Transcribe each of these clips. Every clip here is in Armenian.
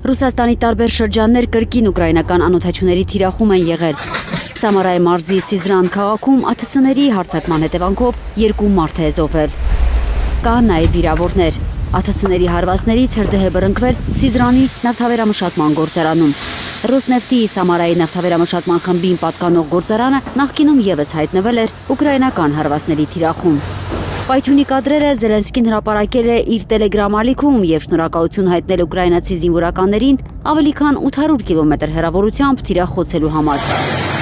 Ռուսաստանի տարբեր շրջաններ կրկին ուկրաինական անօթաչուների թիրախում են եղել։ Սամարայի մարզի Սիզրան քաղաքում ԱԹՍ-ների հարձակման հետևանքով 2 մարդ է զոհվել։ Կան նաև վիրավորներ։ ԱԹՍ-ների հարվածներից հրդեհ է բռնկվել Սիզրանի նավթավերամշակման գործարանում։ Ռոսնեֆտի Սամարայի նավթավերամշակման խմբին պատկանող գործարանը նախկինում ևս հայտնվել էր ուկրաինական հարվածների թիրախում։ Պայթյունի կադրերը Զելենսկին հրապարակել է իր տելեգրամ ալիքում և շնորհակալություն հայտնել ուկրաինացի զինվորականներին ավելի քան 800 կիլոմետր հեռավորությամբ թիրախ խոցելու համար։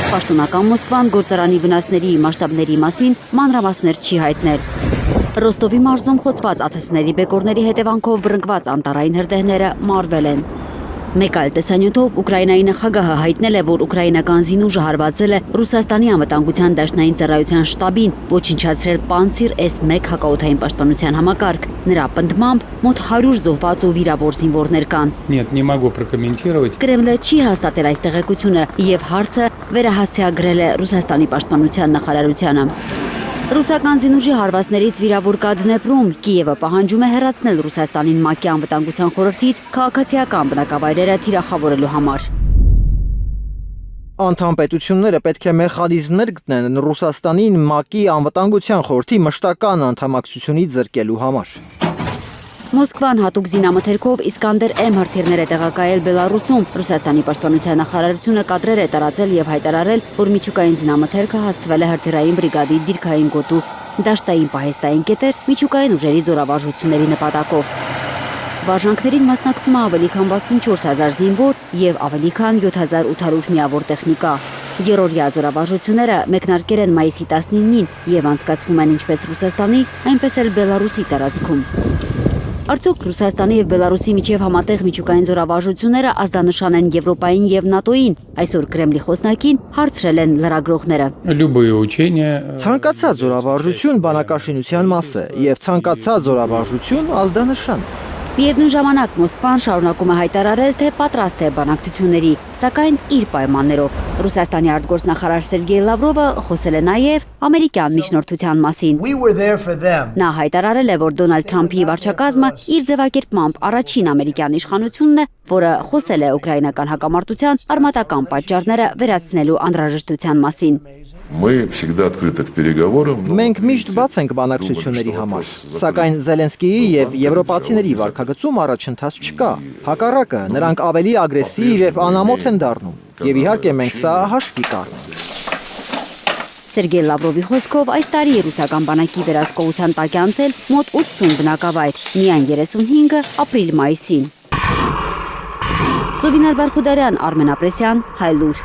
Պաշտոնական Մոսկվան գործարանի վնասների մասշտաբների մասին մանրամասներ չի հայտնել։ Ռոստովի մարզում խոցված ԱԹՍ-ների բեկորների հետևանքով բռնկված անտառային հրդեհները մարվել են։ Մեկ այլ տեսանյութով Ուկրաինայի նախագահը հայտնել է, որ ուկրաինական զինուժը հարվածել է Ռուսաստանի անվտանգության դաշնային ծառայության շտաբին, ոչնչացրել Պանցիր S1 հակաօդային պաշտպանության համակարգ։ Նրա պնդմամբ մոտ 100 զոհված ու վիրավոր զինվորներ կան։ Կրեմլը չի հաստատել այս տեղեկությունը և հարցը վերահասցեագրել է Ռուսաստանի պաշտպանության նախարարությանը։ Ռուսական զինուժի հարվածներից վիրավոր կա Դնեպրում, Կիևը պահանջում է հեռացնել Ռուսաստանին ՄԱԿ-ի անվտանգության խորհրդից քաղաքացիական բնակավայրերը թիրախավորելու համար։ Անդամ պետությունները պետք է մեխանիզմներ գտնեն Ռուսաստանին ՄԱԿ-ի անվտանգության խորհրդի մշտական անդամակցությունից զրկելու համար։ Մոսկվան հատուկ զինամթերքով Իսկանդեր M հրթիռներ է տեղակայել Բելարուսում։ Ռուսաստանի պաշտպանության նախարարությունը կադրեր է տարածել և հայտարարել, որ միջուկային զինամթերքը հասցվել է հրթիռային բրիգադի դիրքային գոտու դաշտային պահեստային կետեր միջուկային ուժերի զորավարժությունների նպատակով։ Վարժանքներին մասնակցում է ավելի քան 64,000 զինվոր և ավելի քան 7,800 միավոր տեխնիկա։ Երրորդյա զորավարժությունները մեկնարկել են մայիսի 19-ին և անցկացվում են ինչպես Ռուսաստանի, այնպես էլ Բելարուսի տարածքում։ Արդյոք Ռուսաստանի և Բելարուսի միջև համատեղ միջուկային զորավարժությունները ազդանշան են Եվրոպային և ՆԱՏՕ-ին, այսօր Կրեմլի խոսնակին հարցրել են լրագրողները։ Ցանկացած զորավարժություն բանակաշինության մաս է և ցանկացած զորավարժություն ազդանշան։ Միևնույն ժամանակ Մոսկվան շարունակում է հայտարարել, թե պատրաստ է բանակցությունների, սակայն իր պայմաններով։ Ռուսաստանի արտգործնախարար Սերգեյ Լավրովը խոսել է նաև ամերիկյան միջնորդության մասին։ Նա հայտարարել է, որ Դոնալդ Թրամփի վարչակազմը իր ձևակերպմամբ առաջին ամերիկյան իշխանությունն է, որը խոսել է ուկրաինական հակամարտության արմատական պատճառները վերացնելու անհրաժեշտության մասին։ Մենք միշտ բաց ենք բանակցությունների համար, սակայն Զելենսկիի և եվրոպացիների վարքագծում առաջընթաց չկա։ Հակառակը, նրանք ավելի ագրեսիվ և անամոթ են դառնում, և իհարկե մենք սա հաշվի կառնենք։ Սերգեյ Լավրովի խոսքով այս տարի ռուսական բանակի վերահսկողության տակ է անցել մոտ 80 բնակավայր, միայն 35-ը ապրիլ-մայիսին։ Զովինար Բարխուդարյան, Արմեն Ապրեսյան, Հայլուր։